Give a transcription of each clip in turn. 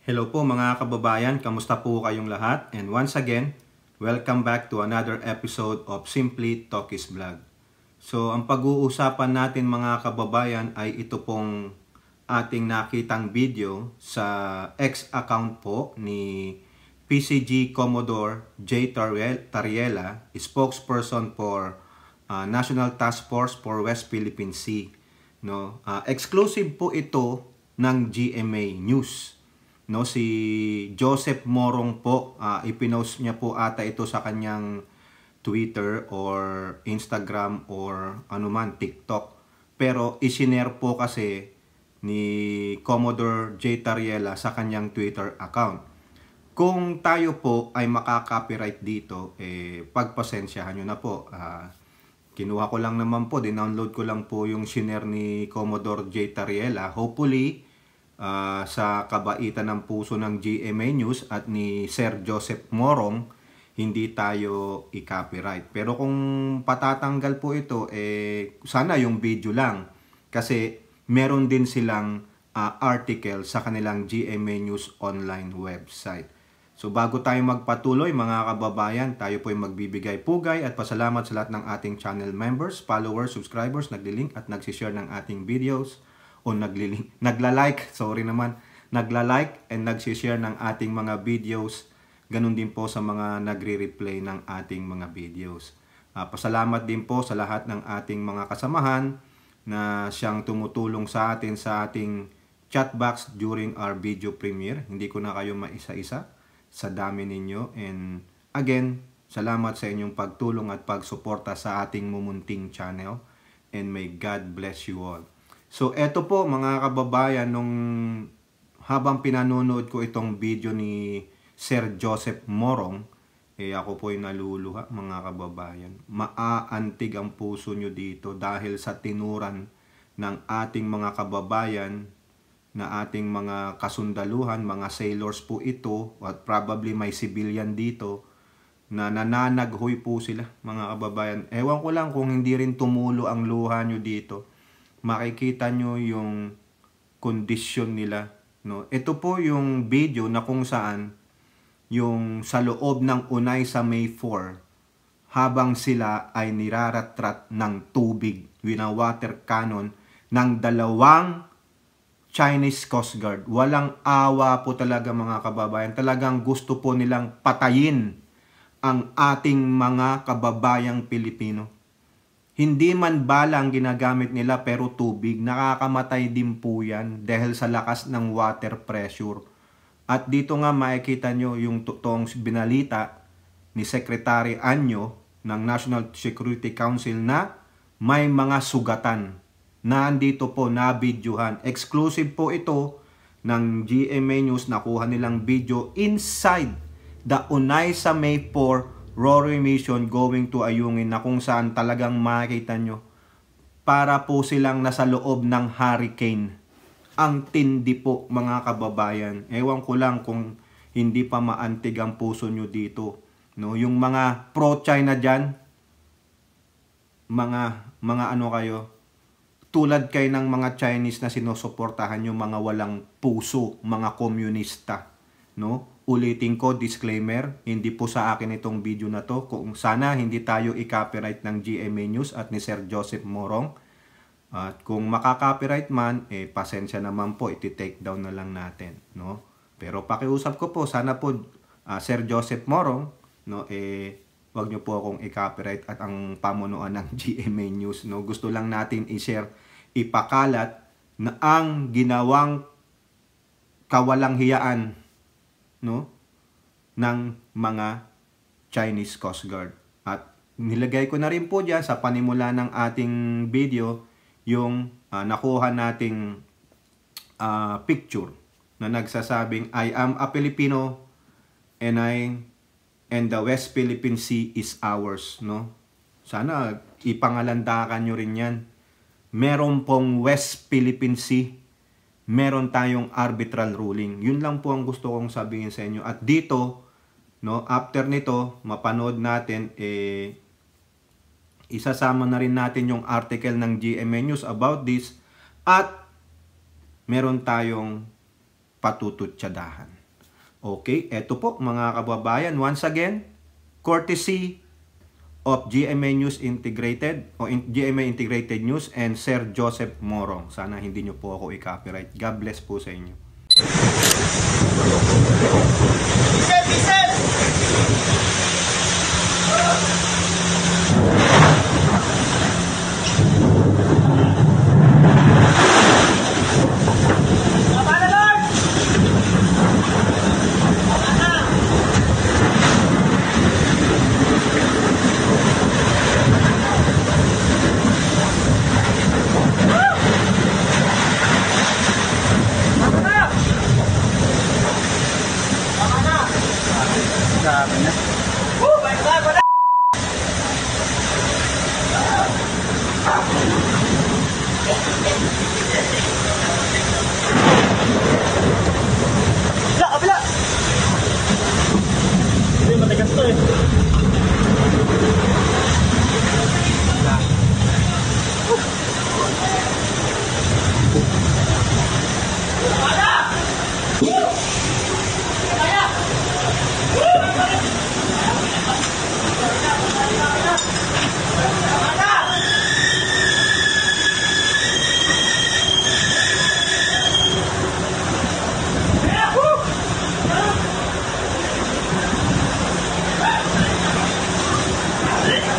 Hello po mga kababayan, kamusta po kayong lahat? And once again, welcome back to another episode of Simply Talkies Vlog. So ang pag-uusapan natin mga kababayan ay ito pong ating nakitang video sa X account po ni PCG Commodore J. Tariela, spokesperson for National Task Force for West Philippine Sea. No? Exclusive po ito ng GMA News. No, si Joseph Morong po, ipinost niya po ata ito sa kanyang Twitter or Instagram or anuman, TikTok. Pero isinare po kasi ni Commodore J. Tariela sa kanyang Twitter account. Kung tayo po ay makaka-copyright dito, pagpasensyahan nyo na po. Kinuha ko lang naman po, dinownload ko lang po yung sinare ni Commodore J. Tariela. Hopefully, sa kabaitan ng puso ng GMA News at ni Sir Joseph Morong, hindi tayo i-copyright. Pero kung patatanggal po ito, sana yung video lang. Kasi meron din silang article sa kanilang GMA News online website. So bago tayo magpatuloy mga kababayan, tayo po ay magbibigay pugay at pasalamat sa lahat ng ating channel members, followers, subscribers, nagli-link at nagsishare ng ating videos o nagla-like and nagsishare ng ating mga videos. Ganun din po sa mga nagre-replay ng ating mga videos. Pasalamat din po sa lahat ng ating mga kasamahan na siyang tumutulong sa atin sa ating chat box during our video premiere. Hindi ko na kayo maisa-isa sa dami ninyo. And again, salamat sa inyong pagtulong at pagsuporta sa ating mumunting channel. And may God bless you all. So, eto po mga kababayan, nung habang pinanonood ko itong video ni Sir Joseph Morong, ako po ay naluluha mga kababayan. Maaantig ang puso nyo dito dahil sa tinuran ng ating mga kababayan na ating mga kasundaluhan, mga sailors po ito, at probably may civilian dito, na nananaghoy po sila mga kababayan. Ewan ko lang kung hindi rin tumulo ang luha nyo dito. Makikita nyo yung kondisyon nila. No? Ito po yung video na kung saan yung sa loob ng Unay sa May 4 habang sila ay niraratrat ng tubig with a water cannon ng dalawang Chinese Coast Guard. Walang awa po talaga mga kababayan. Talagang gusto po nilang patayin ang ating mga kababayang Pilipino. Hindi man bala ang ginagamit nila pero tubig, nakakamatay din po yan dahil sa lakas ng water pressure. At dito nga makikita nyo yung totoong binalita ni Secretary Anyo ng National Security Council na may mga sugatan na andito po na-videohan. Exclusive po ito ng GMA News, nakuha nilang video inside the Unay sa May 4 Rory mission going to Ayungin, na kung saan talagang makikita nyo para po silang nasa loob ng hurricane. Ang tindi po mga kababayan. Ewan ko lang kung hindi pa maantig ang puso nyo dito. No? Yung mga pro-China dyan, mga ano kayo, tulad kayo ng mga Chinese na sinusuportahan yung mga walang puso, mga komunista. No? Ulitin ko, disclaimer, hindi po sa akin itong video na to. Kung sana hindi tayo i-copyright ng GMA News at ni Sir Joseph Morong. At kung makaka-copyright man, pasensya naman po, iti-take down na lang natin. No? Pero pakiusap ko po, sana po Sir Joseph Morong, no, wag nyo po akong i-copyright at ang pamunuan ng GMA News. No? Gusto lang natin i-share, ipakalat na ang ginawang kawalang hiyaan, no, ng mga Chinese Coast Guard. At nilagay ko na rin po dyan sa panimula ng ating video yung nakuha nating picture na nagsasabing, I am a Filipino and the West Philippine Sea is ours. No? Sana ipangalandakan nyo rin yan. Meron pong West Philippine Sea, meron tayong arbitral ruling. Yun lang po ang gusto kong sabihin sa inyo. At dito, no, after nito, mapanood natin, isasama na rin natin yung article ng GMA News about this. At meron tayong patututsadahan. Okay, eto po mga kababayan, once again, courtesy of GMA News Integrated o GMA Integrated News and Sir Joseph Morong. Sana hindi nyo po ako i-copyright. God bless po sa inyo.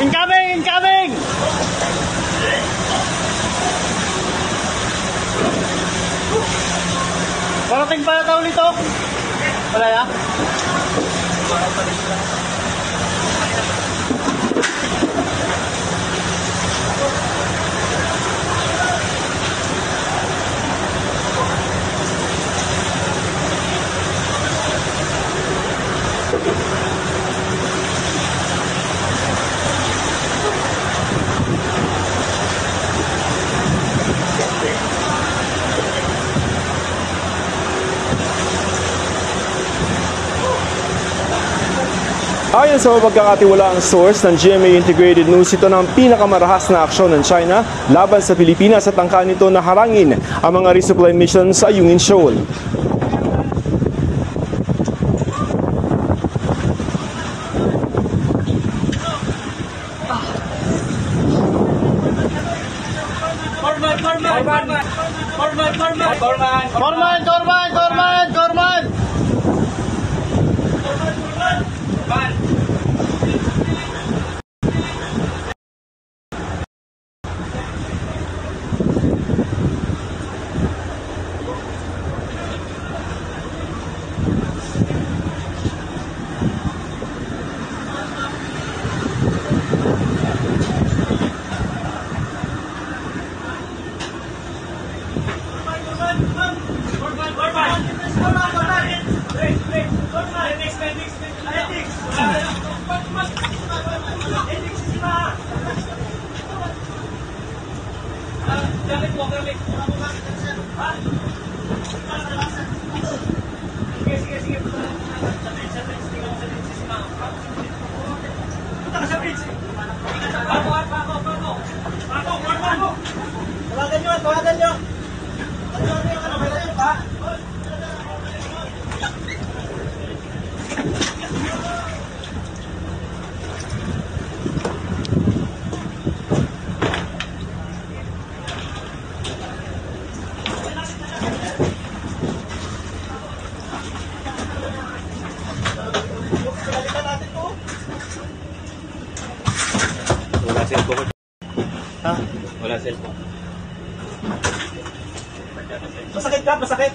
Incoming! Incoming! Parating pa na ulit ito. Wala ya? Ayon sa mapagkakatiwalaang source ng GMA Integrated News, ito ng pinakamarahas na aksyon ng China laban sa Pilipinas at angka nito na harangin ang mga resupply mission sa Ayungin Shoal. Gorman! Tawagan nyo! Wala cellphone. Ha? Wala cellphone. Masakit ka? Masakit?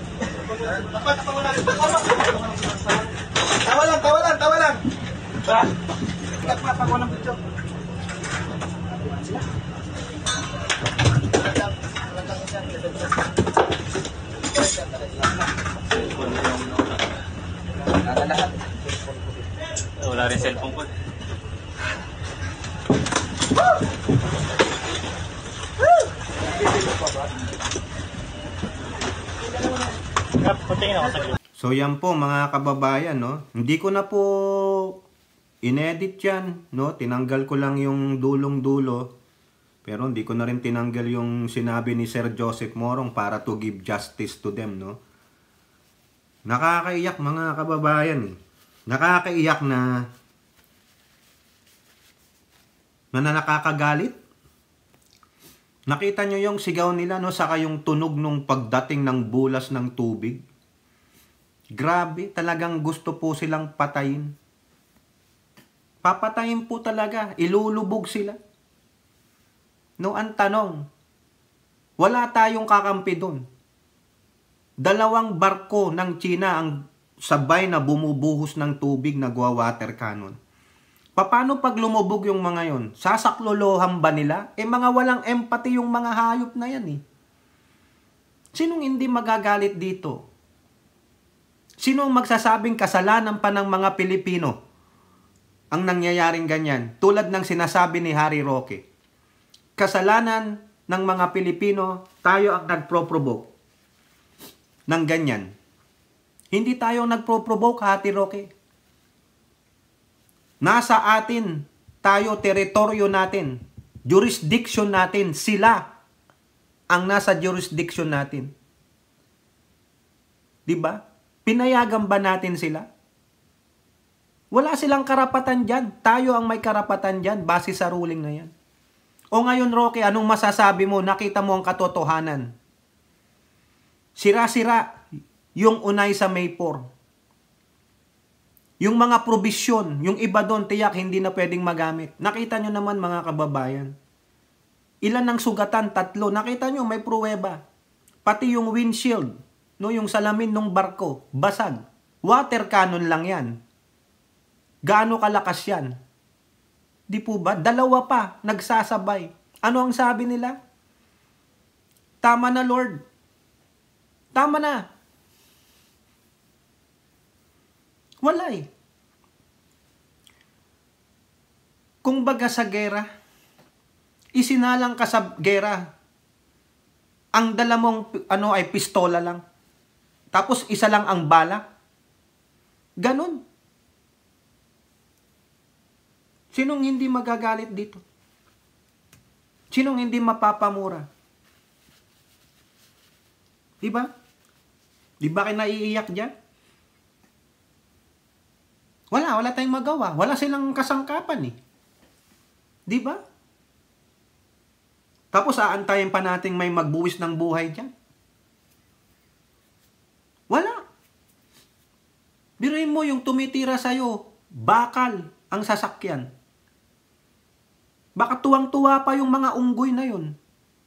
Tawa lang! Ba? Pagpapagawa ng video. Wala rin cellphone ko. So yan po mga kababayan, no? Hindi ko na po inedit yan, no? Tinanggal ko lang yung dulong-dulo. Pero hindi ko na rin tinanggal yung sinabi ni Sir Joseph Morong para to give justice to them, no? Nakakaiyak mga kababayan eh. Nakakaiyak na nakakagalit. Nakita nyo yung sigaw nila, no? Saka yung tunog nung pagdating ng bulas ng tubig. Grabe, talagang gusto po silang patayin. Papatayin po talaga, ilulubog sila. No, ang tanong, wala tayong kakampi doon. 2 barko ng China ang sabay na bumubuhos ng tubig, nagwa-water cannon. Paano pag lumubog yung mga yon? Sasaklolohan ba nila? Mga walang empathy yung mga hayop na yan eh. Sinong hindi magagalit dito? Sinong magsasabing kasalanan pa ng mga Pilipino ang nangyayaring ganyan? Tulad ng sinasabi ni Harry Roque. Kasalanan ng mga Pilipino, tayo ang nagpro-provoke ng ganyan. Hindi tayo nagpro-provoke, Harry Roque. Nasa atin, tayo, teritoryo natin, jurisdiction natin, sila ang nasa jurisdiction natin. Diba? Pinayagan ba natin sila? Wala silang karapatan dyan. Tayo ang may karapatan dyan base sa ruling na yan. O ngayon, Roque, anong masasabi mo? Nakita mo ang katotohanan. Sira-sira yung unay sa Maypor. Yung mga probisyon, yung iba doon, tiyak hindi na pwedeng magamit. Nakita nyo naman mga kababayan. Ilan ng sugatan? 3. Nakita nyo, may pruweba. Pati yung windshield, no, yung salamin ng barko, basag. Water cannon lang yan. Gaano kalakas yan? Di po ba? 2 pa, nagsasabay. Ano ang sabi nila? Tama na, Lord. Tama na. Wala eh. Kung baga sa gera, isinalang ka sa gera, ang dala mong ay pistola lang. Tapos isa lang ang bala. Ganon. Sinong hindi magagalit dito? Sinong hindi mapapamura? Diba? Diba kayo naiiyak dyan? Wala tayong magawa. Wala silang kasangkapan eh. Di ba? Tapos aantayin pa natin may magbuwis ng buhay dyan. Wala. Biruin mo yung tumitira sa'yo, bakal ang sasakyan. Baka tuwang-tuwa pa yung mga unggoy na yun.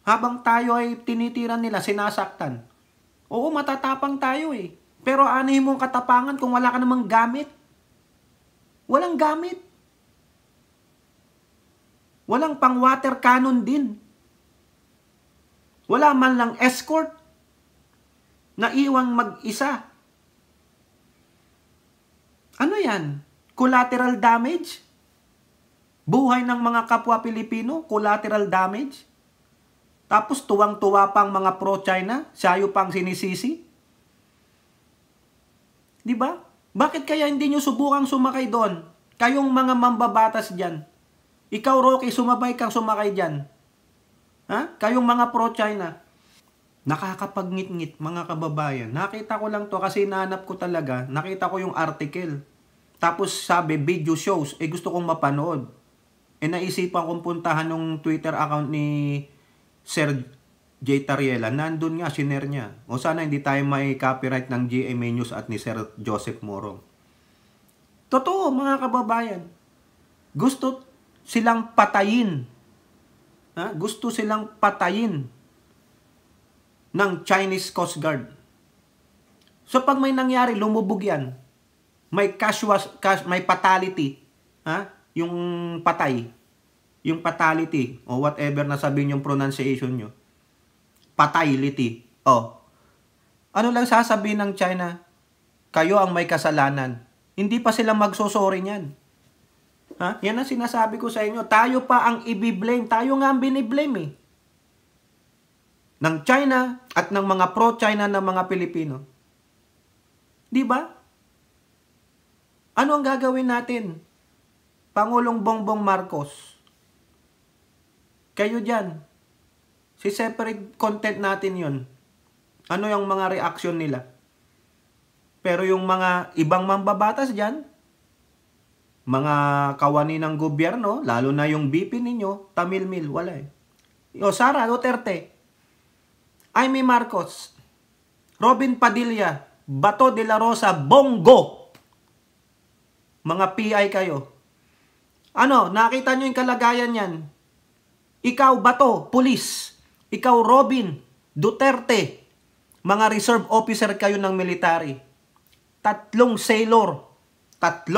Habang tayo ay tinitira nila, sinasaktan. Oo, matatapang tayo eh. Pero anihin mo ang katapangan kung wala ka namang gamit. Walang gamit. Walang pang water cannon din. Wala man lang escort na iwang mag-isa. Ano yan? Collateral damage? Buhay ng mga kapwa Pilipino? Collateral damage? Tapos tuwang-tuwa pang mga pro-China? Siya pang sinisisi? Di ba? Bakit kaya hindi nyo subukang sumakay doon? Kayong mga mambabatas dyan. Ikaw, Roque, sumabay kang sumakay dyan. Ha? Kayong mga pro-China. Nakakapagngit-ngit, mga kababayan. Nakita ko lang to kasi nahanap ko talaga. Nakita ko yung article. Tapos sabi, video shows. Gusto kong mapanood. Naisipan kong puntahan ng Twitter account ni Sir J. Tariela. Nandun nga, sinare niya. O sana hindi tayo may copyright ng GMA News at ni Sir Joseph Morong. Totoo, mga kababayan. Gusto silang patayin. Gusto silang patayin ng Chinese Coast Guard. So pag may nangyari, lumubog yan. May may fatality. Yung patay. Yung fatality. O whatever na sabihin yung pronunciation nyo. Fatality. Ano lang sasabihin ng China? Kayo ang may kasalanan. Hindi pa sila magsosorry niyan. Yan ang sinasabi ko sa inyo. Tayo pa ang i-blame. Tayo nga ang biniblame eh. Ng China at ng mga pro-China na mga Pilipino. Di ba? Ano ang gagawin natin? Pangulong Bongbong Marcos. Kayo dyan. Si-separate content natin yun. Ano yung mga reaction nila? Pero yung mga ibang mambabatas dyan, mga kawani ng gobyerno, lalo na yung BP ninyo, tamilmil, wala eh. O Sara Duterte, Aimee Marcos, Robin Padilla, Bato de la Rosa, Bongo. Mga PI kayo. Ano, nakita nyo yung kalagayan yan? Ikaw, Bato, pulis. Ikaw, Robin, Duterte. Mga reserve officer kayo ng military. 3 sailor. 3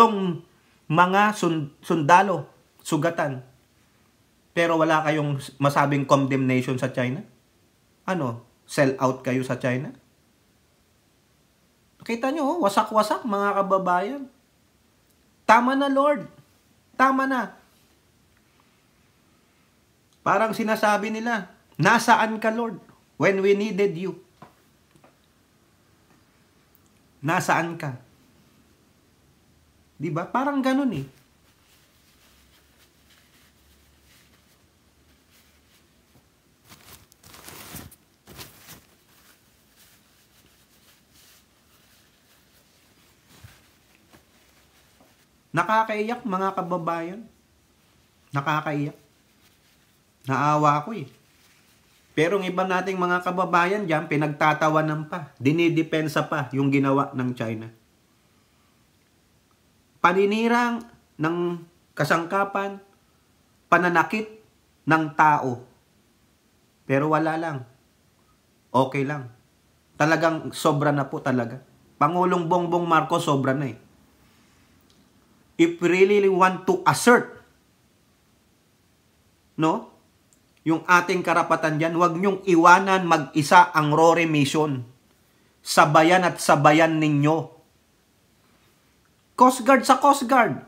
mga sundalo, sugatan. Pero wala kayong masabing condemnation sa China? Ano, sell out kayo sa China? Nakita nyo, wasak-wasak mga kababayan. Tama na, Lord. Tama na. Parang sinasabi nila, nasaan ka, Lord, when we needed you? Nasaan ka? Diba? Parang ganun eh. Nakakaiyak mga kababayan. Nakakaiyak. Naawa ko eh. Pero ang iba nating mga kababayan dyan, pinagtatawanan pa. Dinidepensa pa yung ginawa ng China. Paninirang ng kasangkapan, pananakit ng tao. Pero wala lang. Okay lang. Talagang sobra na po talaga. Pangulong Bongbong Marcos sobra na eh. If we really want to assert, no, yung ating karapatan dyan, huwag nyong iwanan mag-isa ang Rory Mission. Sabayan at sabayan ninyo. Coast Guard sa Coast Guard.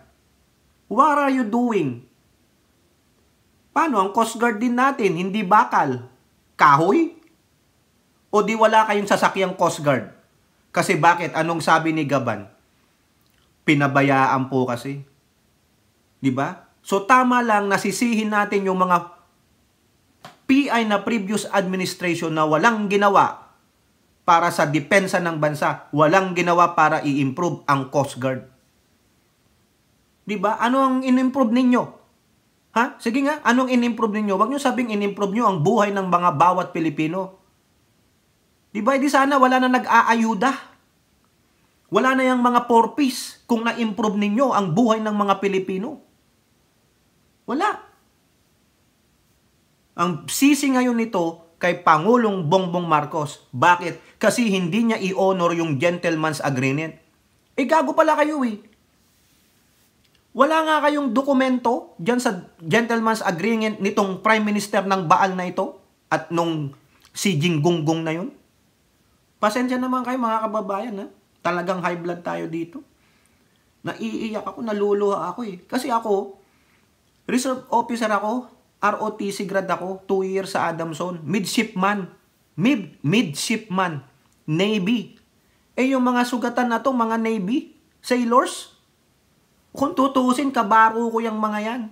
What are you doing? Paano? Ang Coast Guard din natin, hindi bakal. Kahoy? O di wala kayong sasakyang Coast Guard? Kasi bakit? Anong sabi ni Gaban? Pinabayaan po kasi. Diba? So tama lang, nasisihin natin yung mga PI na previous administration na walang ginawa para sa depensa ng bansa, walang ginawa para i-improve ang Coast Guard. Diba? Ano ang in-improve ninyo? Ha? Sige nga, anong in-improve ninyo? Huwag nyo sabing in-improve nyo ang buhay ng mga bawat Pilipino. Diba? Di sana wala na nag-aayuda. Wala na yung mga porpis kung na-improve ninyo ang buhay ng mga Pilipino. Wala. Ang sisi ngayon nito kay Pangulong Bongbong Marcos. Bakit? Kasi hindi niya i-honor yung gentleman's agreement. Gago pala kayo eh. Wala nga kayong dokumento dyan sa gentleman's agreement nitong Prime Minister ng Baal na ito at nung si Jinggonggong na yun. Pasensya naman kayo mga kababayan ha. Talagang high blood tayo dito. Naiiyak ako, naluluha ako eh. Kasi ako, reserve officer ako, ROTC grad ako, 2 years sa Adamson, midshipman, midshipman, Navy. Yung mga sugatan na to, mga Navy, sailors, kung tutuusin, kabaro ko yung mga yan.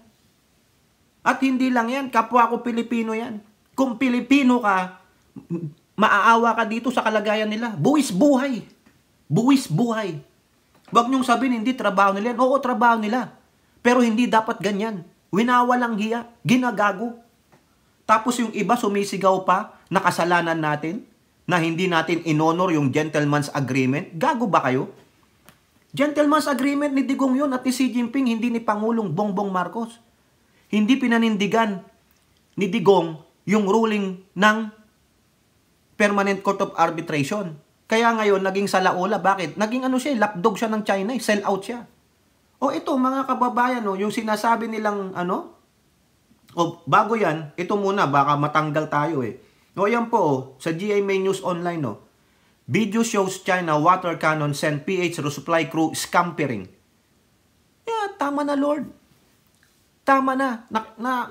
At hindi lang yan, kapwa ko Pilipino yan. Kung Pilipino ka, maaawa ka dito sa kalagayan nila. Buwis buhay. Buwis buhay. Huwag niyong sabihin, hindi trabaho nila yan. Oo, trabaho nila. Pero hindi dapat ganyan. Winawalang hiya. Ginagago. Tapos yung iba sumisigaw pa na kasalanan natin na hindi natin inonor yung gentleman's agreement. Gago ba kayo? Gentleman's agreement ni Digong yun at ni Xi Jinping, hindi ni Pangulong Bongbong Marcos. Hindi pinanindigan ni Digong yung ruling ng Permanent Court of Arbitration. Kaya ngayon, naging salaula. Bakit? Naging ano siya, lapdog siya ng China, sell out siya. O ito, mga kababayan, yung sinasabi nilang, bago yan, ito muna, baka matanggal tayo eh. O yan po, sa GMA News Online, video shows China water cannon send PH resupply crew scampering. Yeah, tama na Lord. Tama na.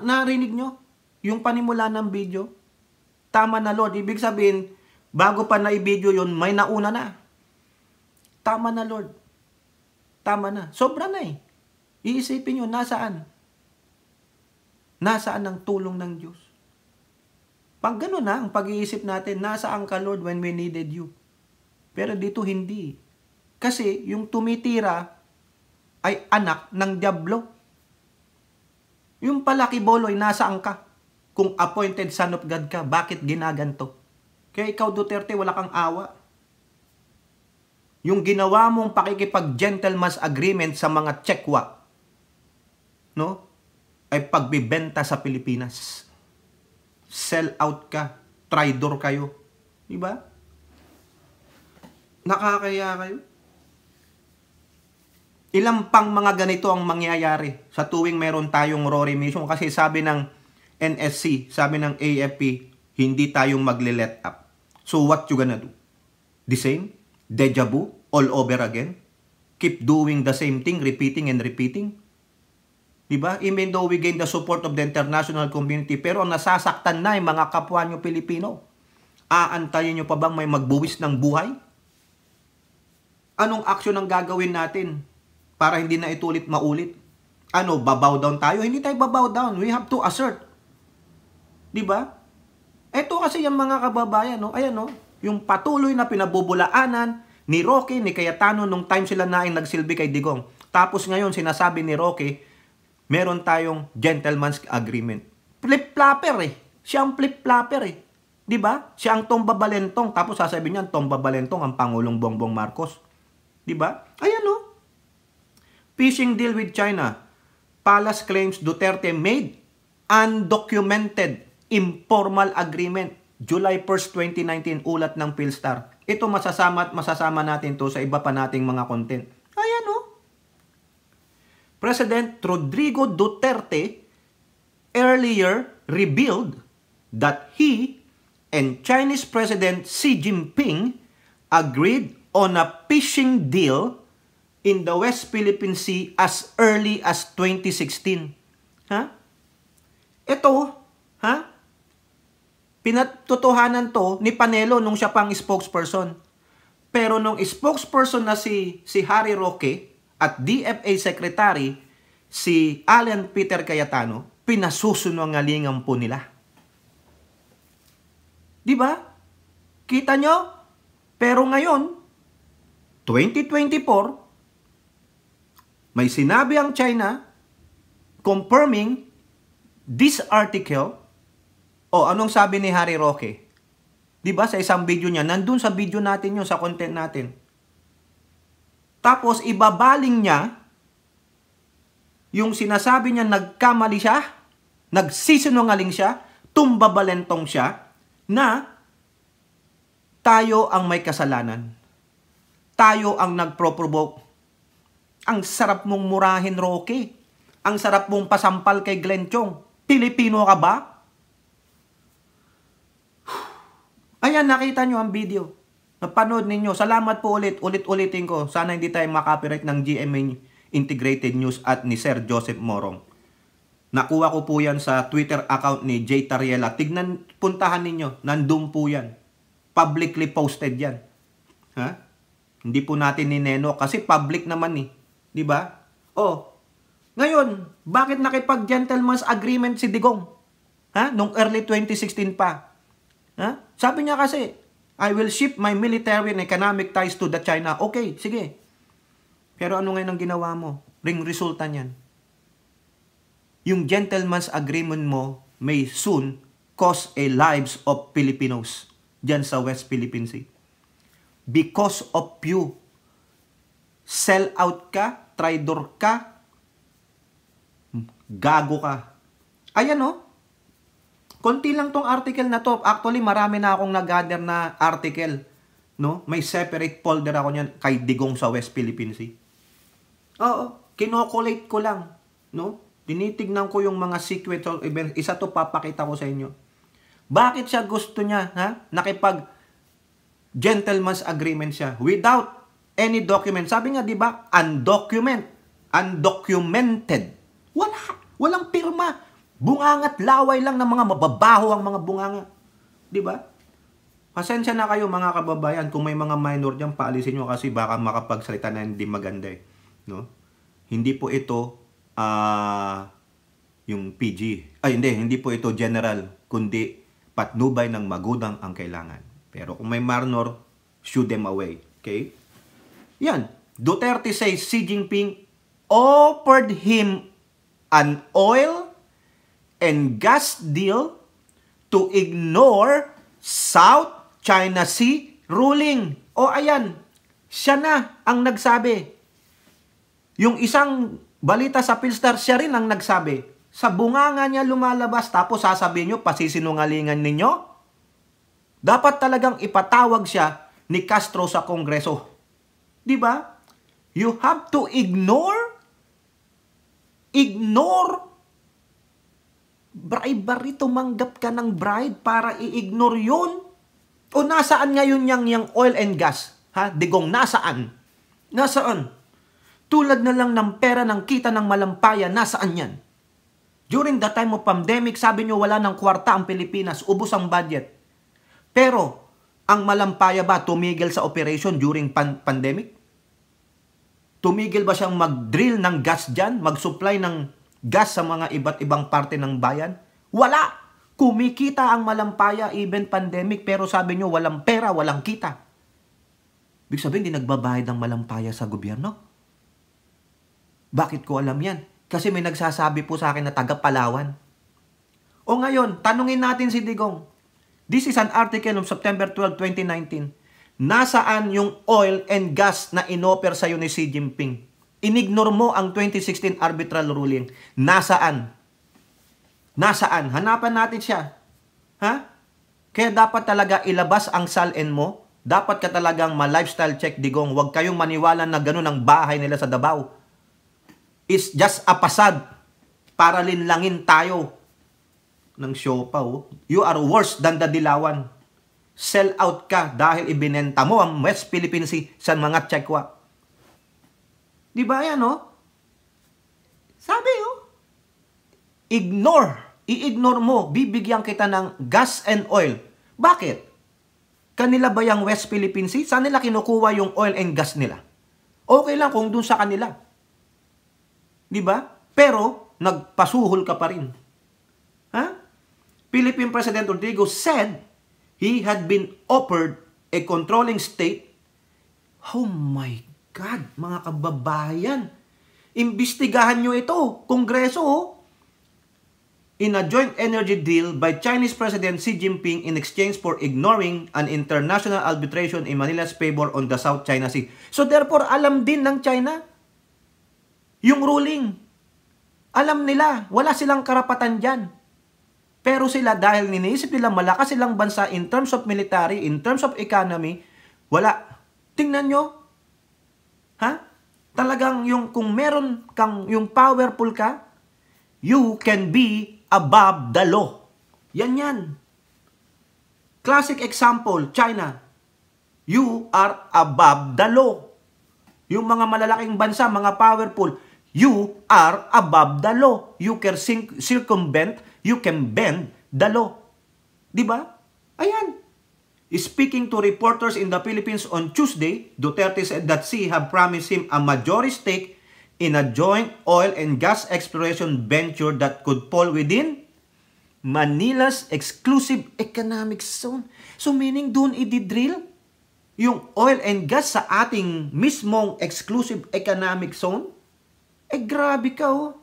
Narinig nyo? Yung panimula ng video. Tama na Lord. Ibig sabihin, bago pa na-i-video yun, may nauna na. Tama na, Lord. Tama na. Sobra na eh. Iisipin nyo, nasaan? Nasaan ang tulong ng Diyos? Pag gano'n na, ang pag-iisip natin, nasaan ka, Lord, when we needed you? Pero dito hindi. Kasi yung tumitira ay anak ng dyablo. Yung palaki boloy, nasaan ka? Kung appointed son of God ka, bakit ginaganto? Kaya ikaw, Duterte, wala kang awa. Yung ginawa mong pakikipag-gentleman's agreement sa mga Tsekwa, no, ay pagbibenta sa Pilipinas. Sell out ka. Traidor kayo. Diba? Nakakaya kayo. Ilang pang mga ganito ang mangyayari sa tuwing meron tayong Rory mission. Kasi sabi ng NSC, sabi ng AFP, hindi tayong magle-let up. So what you gonna do? The same? Deja vu? All over again? Keep doing the same thing, repeating and repeating? Diba? Even though we gain the support of the international community, pero nasasaktan na yung mga kapwa nyo Pilipino. Aantayin nyo pa bang may magbuwis ng buhay? Anong aksyon ang gagawin natin para hindi na itulit maulit? Ano, babaw down tayo? Hindi tayo babaw down. We have to assert. Diba? Ito kasi yung mga kababayan, no? Ayan, no? Yung patuloy na pinabubulaanan ni Roque, ni Cayetano nung time sila na yung nagsilbi kay Digong. Tapos ngayon, sinasabi ni Roque, meron tayong gentleman's agreement. Flip-flopper eh. Siya ang flip-flopper eh. Diba? Siya ang Tomba Balentong. Tapos sasabihin niya, Tomba Balentong ang Pangulong Bongbong Marcos. Diba? Ayan, no? Fishing deal with China. Palace claims Duterte made undocumented informal agreement. July 1st, 2019, ulat ng Philstar. Ito masasama natin to sa iba pa nating mga content. Ayan, no? President Rodrigo Duterte earlier revealed that he and Chinese President Xi Jinping agreed on a fishing deal in the West Philippine Sea as early as 2016. Ha? Ito, ha? Pinatutuhanan to ni Panelo nung siya pang spokesperson. Pero nung spokesperson na si Harry Roque at DFA Secretary si Alan Peter Cayetano, pinasusunungalingan po nila. Diba? Kita nyo? Pero ngayon, 2024, may sinabi ang China confirming this article. O, anong sabi ni Harry Roque? Diba sa isang video niya, nandun sa video natin yun, sa content natin. Tapos, ibabaling niya yung sinasabi niya nagkamali siya, nagsisinungaling siya, tumbabalentong siya, na tayo ang may kasalanan. Tayo ang nagpro-provoke. Ang sarap mong murahin, Roque. Ang sarap mong pasampal kay Glenn Chong. Pilipino ka ba? Ayan, nakita nyo ang video. Napanood ninyo. Salamat po ulit. Ulit-ulitin ko. Sana hindi tayo makapiright ng GMA Integrated News at ni Sir Joseph Morong. Nakuha ko po yan sa Twitter account ni Jay Tariela. Tignan, puntahan ninyo. Nandun po yan. Publicly posted yan. Ha? Hindi po natin nineno kasi public naman eh. Diba? Oh, ngayon, bakit nakipag-gentleman's agreement si Digong? Ha? Nung early 2016 pa. Ha? Sabi niya kasi, I will shift my military and economic ties to the China. Okay, sige. Pero ano ngayon ang ginawa mo? Ring resulta niyan. Yung gentleman's agreement mo may soon cost a lives of Filipinos dyan sa West Philippine Sea. Because of you. Sell out ka, traidor ka, gago ka. Ayan o. Konti lang tong article na to. Actually, marami na akong nag-gather na article. No? May separate folder ako niyan kay Digong sa West Philippine Sea. Oo. Kinokolate ko lang. No? Tinitignan ko yung mga sequential events. Isa to papakita ko sa inyo. Bakit siya gusto niya? Ha? Nakipag-gentleman's agreement siya. Without any document. Sabi nga, di ba? Undocumented. Walang pirma. Bungangat laway lang ng mga mababaho ang mga bunganga. Di ba? Pasensya na kayo mga kababayan kung may mga minor dyan, paalisin nyo kasi baka makapagsalita na hindi maganda eh. No? Hindi po ito yung PG. Ay hindi po ito general, kundi patnubay ng magudang ang kailangan. Pero kung may minor, shoo them away. Okay? Yan. Duterte says Xi Jinping offered him an oil and gas deal to ignore South China Sea ruling. O ayan, siya na ang nagsabi. Yung isang balita sa Philstar, siya rin ang nagsabi. Sa bunganga niya lumalabas, tapos sasabihin nyo, pasisinungalingan ninyo? Dapat talagang ipatawag siya ni Castro sa Kongreso. Di ba? You have to ignore bribery, tumanggap ka ng bribe para i-ignore yun. O nasaan ngayon yung oil and gas? Ha? Digong, nasaan? Nasaan? Tulad na lang ng pera ng kita ng Malampaya, nasaan yan? During the time of pandemic, sabi nyo wala ng kwarta ang Pilipinas, ubos ang budget. Pero, ang Malampaya ba tumigil sa operation during pandemic? Tumigil ba siyang mag-drill ng gas dyan? Mag-supply ng gas sa mga iba't ibang parte ng bayan? Wala! Kumikita ang Malampaya even pandemic, pero sabi nyo walang pera, walang kita. Ibig sabihin, hindi nagbabayad ang Malampaya sa gobyerno? Bakit ko alam yan? Kasi may nagsasabi po sa akin na taga Palawan. O ngayon, tanungin natin si Digong. This is an article of September 12, 2019. Nasaan yung oil and gas na inoffer sa'yo ni Xi Jinping? Inignore mo ang 2016 arbitral ruling. Nasaan? Nasaan? Hanapan natin siya. Ha? Kaya dapat talaga ilabas ang salin mo. Dapat ka talagang ma-lifestyle check, Digong. Huwag kayong maniwala na ganun ang bahay nila sa Davao. It's just a facade para linlangin tayo ng siopa. Oh. You are worse than the Dilawan. Sell out ka dahil ibinenta mo ang West Philippine Sea sa mga Chekwa. Di ba yan, oh? Sabi, oh. I-ignore mo. Bibigyan kita ng gas and oil. Bakit? Kanila ba yung West Philippine Sea? Saan nila kinukuha yung oil and gas nila? Okay lang kung dun sa kanila. Di ba? Pero, nagpasuhol ka pa rin. Ha? Philippine President Rodrigo said he had been offered a controlling state. Oh my God, mga kababayan. Imbestigahan nyo ito, Kongreso. Oh. In a joint energy deal by Chinese President Xi Jinping in exchange for ignoring an international arbitration in Manila's favor on the South China Sea. So therefore, alam din ng China yung ruling. Alam nila, wala silang karapatan dyan. Pero sila, dahil niniisip nila malakas silang bansa in terms of military, in terms of economy, wala. Tingnan nyo. Ha? Talagang yung, kung meron kang, yung powerful ka, you can be above the law. Yan. Classic example, China. You are above the law. Yung mga malalaking bansa, mga powerful, you are above the law. You can circumvent, you can bend the law. Diba? Ayan. Speaking to reporters in the Philippines on Tuesday, Duterte said that Xi have promised him a majority stake in a joint oil and gas exploration venture that could fall within Manila's exclusive economic zone. So meaning doon i-drill yung oil and gas sa ating mismong exclusive economic zone? Eh grabe ka oh.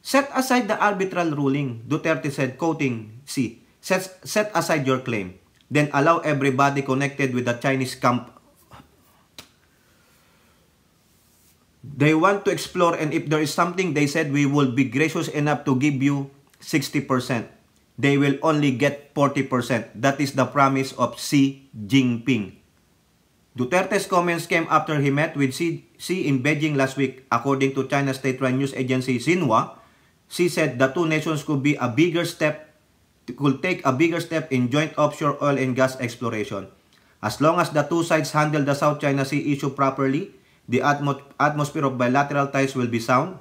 Set aside the arbitral ruling, Duterte said, quoting Xi. Set aside your claim. Then allow everybody connected with the Chinese camp. They want to explore, and if there is something, they said, we will be gracious enough to give you 60%. They will only get 40%. That is the promise of Xi Jinping. Duterte's comments came after he met with Xi in Beijing last week. According to China's state-run news agency Xinhua, Xi said the two nations could take a bigger step in joint offshore oil and gas exploration. As long as the two sides handle the South China Sea issue properly, the atmosphere of bilateral ties will be sound,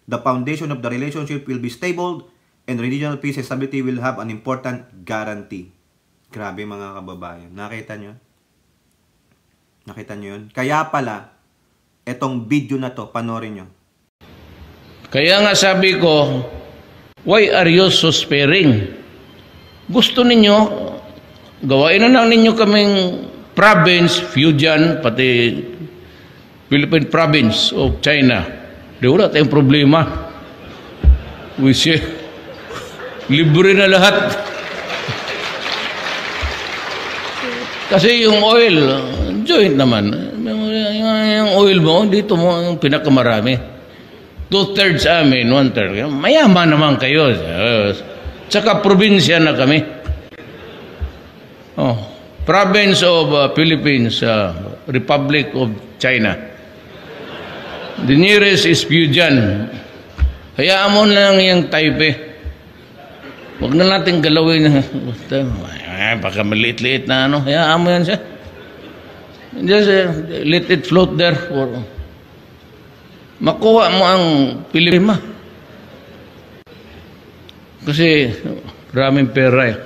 the foundation of the relationship will be stable, and regional peace and stability will have an important guarantee. Grabe mga kababayan. Nakita nyo? Nakita nyo yun? Kaya pala, etong video na to, panoorin nyo. Kaya nga sabi ko, why are you so sparing? Gusto ninyo, gawain na lang ninyo kaming province, Fujian, pati Philippine province of China. Di wala tayong problema. We say, libre na lahat. Kasi yung oil, joint naman. Yung oil mo, dito mo yung pinakamarami. 2/3 amin, 1/3. Mayaman naman kayo. Tsaka probinsya na kami. Oh, province of Philippines, Republic of China. The nearest is Fujian. Hayaan mo lang yung Taipei. Huwag na natin galawin. Baka maliit-liit na ano. Hayaan mo yan siya. Just let it float there. Makuha mo ang Pilipina. Kasi maraming pera eh.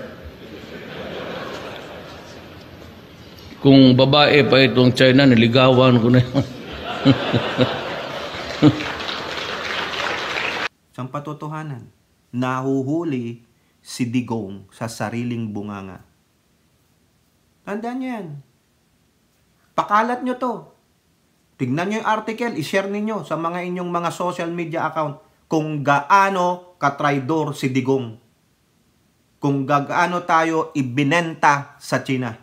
Kung babae pa itong China, niligawan ko na yun. Sang patotohanan, nahuhuli si Digong sa sariling bunganga. Tandaan nyo yan. Pakalat nyo to. Tignan nyo yung article, ishare ninyo sa mga inyong mga social media account kung gaano katraidor si Digong. Kung gaano tayo ibinenta sa China.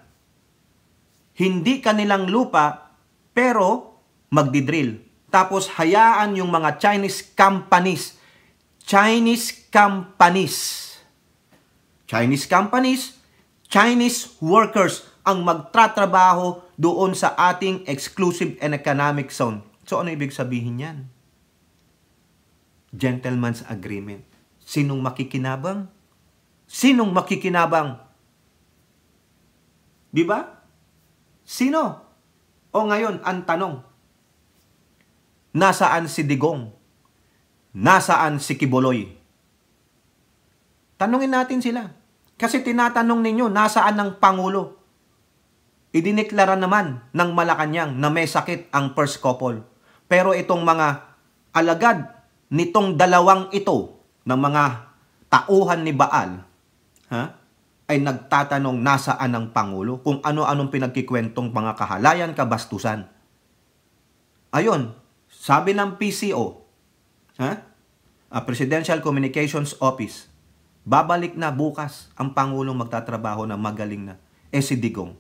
Hindi kanilang lupa, pero magdidrill. Tapos hayaan yung mga Chinese companies, Chinese workers ang magtatrabaho doon sa ating exclusive and economic zone. So ano ibig sabihin yan? Gentleman's agreement. Sinong makikinabang? Sinong makikinabang? Di ba? Sino? O ngayon, ang tanong, nasaan si Digong? Nasaan si Kibuloy? Tanungin natin sila. Kasi tinatanong ninyo, nasaan ang Pangulo? Idineklara naman ng Malacanang na may sakit ang first couple. Pero itong mga alagad nitong dalawang ito, ng mga tauhan ni Baal, ay nagtatanong nasaan ang Pangulo, kung ano-anong pinagkikwentong mga kahalayan, kabastusan. Ayon, sabi ng PCO, Presidential Communications Office, babalik na bukas ang Pangulong magtatrabaho na magaling na. Si Digong.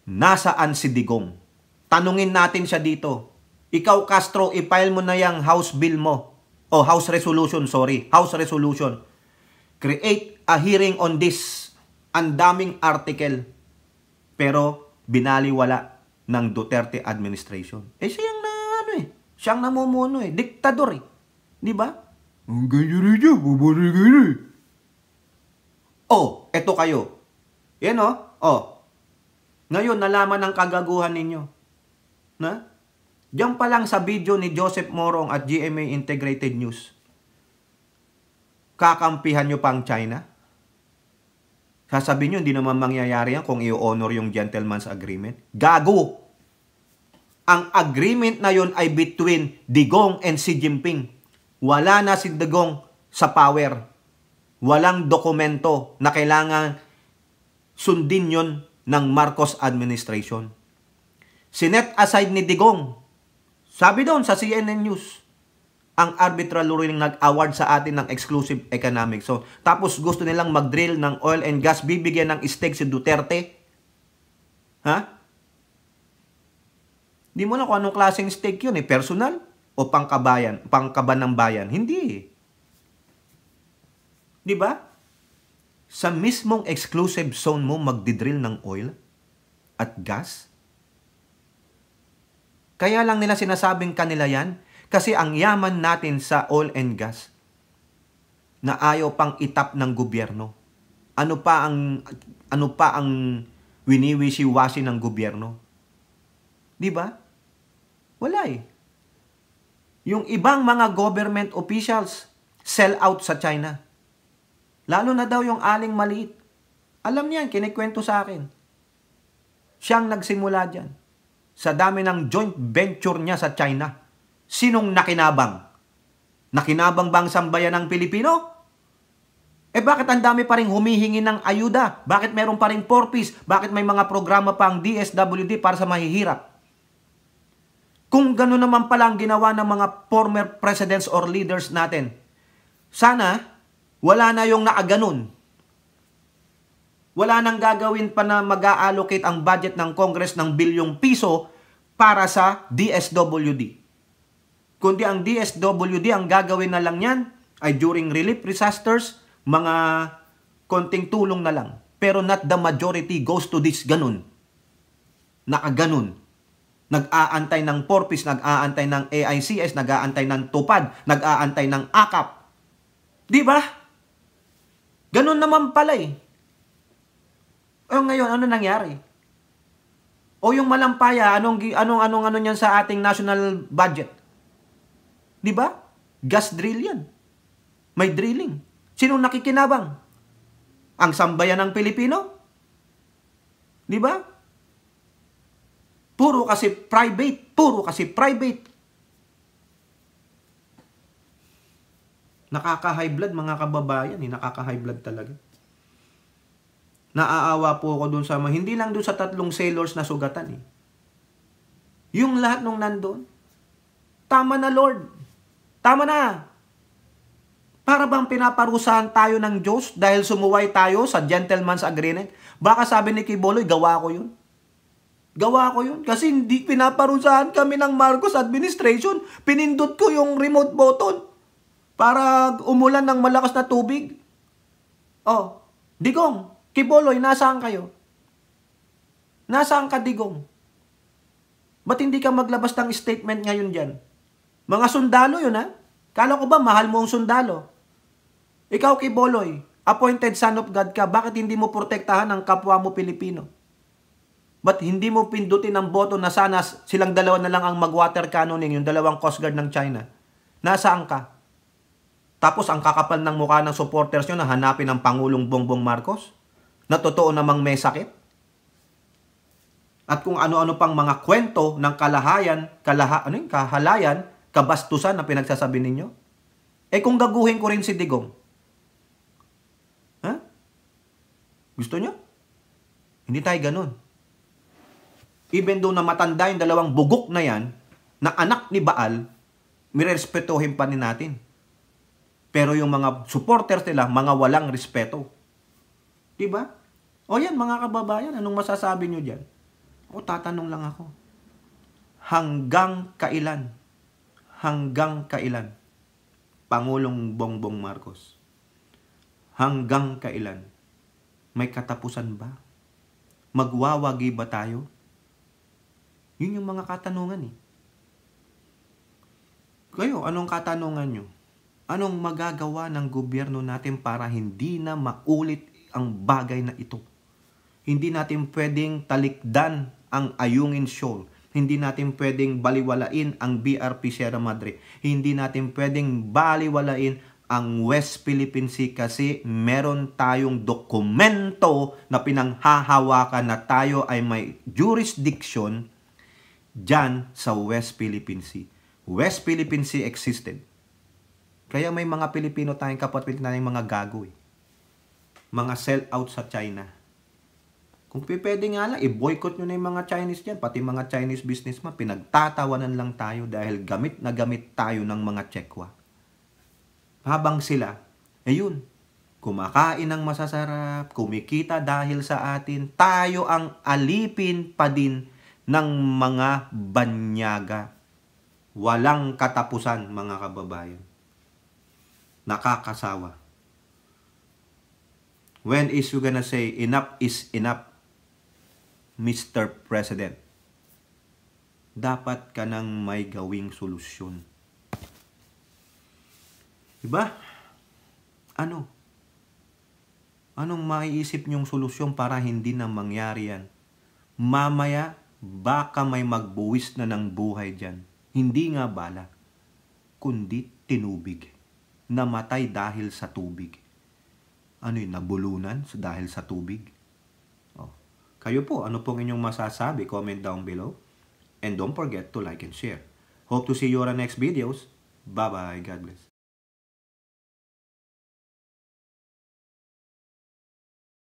Nasaan si Digong? Tanungin natin siya dito. Ikaw, Castro, i-file mo na yung House Bill mo. O House Resolution. Create a hearing on this. Ang daming article. Pero binaliwala ng Duterte administration. Siyang siyang namumuno diktador Di ba? Ang ganyan rin niya, bubalik. Eto kayo. Yan Ngayon, nalaman ng kagaguhan ninyo. Diyan pa lang sa video ni Joseph Morong at GMA Integrated News. Kakampihan nyo pang China? Sasabihin nyo, hindi naman mangyayari yan kung i-honor yung gentleman's agreement. Gago! Ang agreement na yon ay between Digong and Xi Jinping. Wala na si Digong sa power. Walang dokumento na kailangan sundin yon ng Marcos administration. Sinet aside ni Digong. Sabi doon sa CNN News, ang arbitral ruling nag-award sa atin ng exclusive economic zone. Tapos gusto nilang mag-drill ng oil and gas, bibigyan ng stake si Duterte. Di mo na kung anong klaseng stake yun personal o pangkaban ng bayan. Hindi Di ba? Sa mismong exclusive zone mo magdidrill ng oil at gas? Kaya lang nila sinasabing kanila yan kasi ang yaman natin sa oil and gas na ayaw pang itap ng gobyerno. Ano pa ang winiwishi-washi ng gobyerno? Di ba? Wala Yung ibang mga government officials sell out sa China. Lalo na daw yung aling maliit. Alam niyan, kinikwento sa akin. Siyang nagsimula dyan. Sa dami ng joint venture niya sa China. Sinong nakinabang? Nakinabang ba ang sambayan ng Pilipino? Bakit ang dami pa rin humihingi ng ayuda? Bakit meron pa rin 4Ps? Bakit may mga programa pa ang DSWD para sa mahihirap? Kung gano'n naman pala ang ginawa ng mga former presidents or leaders natin, sana wala na yung nakaganon. Wala nang gagawin pa na mag-a-allocate ang budget ng Congress ng bilyong piso para sa DSWD. Kundi ang DSWD, ang gagawin na lang yan ay during relief disasters, mga konting tulong na lang. Pero not the majority goes to this ganun. Nakaganon. Nag-aantay ng Porpis, nag-aantay ng AICS, nag-aantay ng TUPAD, nag-aantay ng AKAP. Di ba? Ganun naman pala eh. O ngayon, ano nangyari? O yung malampaya, anong niyan sa ating national budget? Di ba? Gas drill yan. May drilling. Sino nakikinabang? Ang sambayan ng Pilipino? Di ba? Puro kasi private. Puro kasi private. Nakaka-high blood mga kababayan. Nakaka-high blood talaga. Naaawa po ako dun sa hindi lang dun sa 3 sailors na sugatan eh. Yung lahat nung nandun. Tama na Lord. Tama na. Para bang pinaparusahan tayo ng Diyos dahil sumuway tayo sa gentleman's agreement? Baka sabi ni Kiboloy, gawa ko yun. Gawa ko yun. Kasi hindi pinaparusahan kami ng Marcos administration. Pinindot ko yung remote button para umulan ng malakas na tubig. Oh, Digong, Kiboloy, nasaan kayo? Nasaan ka, Digong? Ba't hindi ka maglabas ng statement ngayon dyan? Mga sundalo yun, ha? Kala ko ba mahal mo ang sundalo? Ikaw, Kiboloy, appointed son of God ka, bakit hindi mo protektahan ang kapwa mo Pilipino? Ba't hindi mo pindutin ang boto na sana silang dalawa na lang ang mag-water cannoning, yung dalawang Coast Guard ng China? Nasaan ka? Tapos ang kakapal ng mukha ng supporters nyo na hanapin ang Pangulong Bongbong Marcos? Na totoo namang may sakit? At kung ano-ano pang mga kwento ng kahalayan, kabastusan na pinagsasabi ninyo? Eh kung gaguhin ko rin si Digong, ha? Gusto nyo? Hindi tayo ganun. Even though na matanda yung dalawang bugok na yan, na anak ni Baal, mirespetuhin pa rin natin. Pero yung mga supporters nila, mga walang respeto. Diba? O yan mga kababayan, anong masasabi nyo dyan? O tatanong lang ako. Hanggang kailan? Hanggang kailan? Pangulong Bongbong Marcos. Hanggang kailan? May katapusan ba? Magwawagi ba tayo? Yun yung mga katanungan eh. Kayo, anong katanungan nyo? Anong magagawa ng gobyerno natin para hindi na maulit ang bagay na ito? Hindi natin pwedeng talikdan ang Ayungin Shoal. Hindi natin pwedeng baliwalain ang BRP Sierra Madre. Hindi natin pwedeng baliwalain ang West Philippine Sea kasi meron tayong dokumento na pinanghahawakan na tayo ay may jurisdiction dyan sa West Philippine Sea. West Philippine Sea existed. Kaya may mga Pilipino tayong kapatid na yung mga gago eh. Mga sell-out sa China. Kung pwede nga lang, i-boycott nyo na yung mga Chinese dyan. Pati mga Chinese businessman, pinagtatawanan lang tayo dahil gamit na gamit tayo ng mga tsekwa. Habang sila, ayun, kumakain ng masasarap, kumikita dahil sa atin, tayo ang alipin pa din ng mga banyaga. Walang katapusan, mga kababayan. Nakakasawa. When is you gonna say, enough is enough, Mr. President? Dapat ka nang may gawing solusyon. Diba? Ano? Anong maiisip niyong solusyon para hindi na mangyari yan? Mamaya, baka may magbuwis na ng buhay dyan. Hindi nga bala, kundi tinubig. Namatay dahil sa tubig. Ano yun? Nabulunan dahil sa tubig? Oh. Kayo po, ano pong inyong masasabi? Comment down below. And don't forget to like and share. Hope to see you on our next videos. Bye-bye. God bless.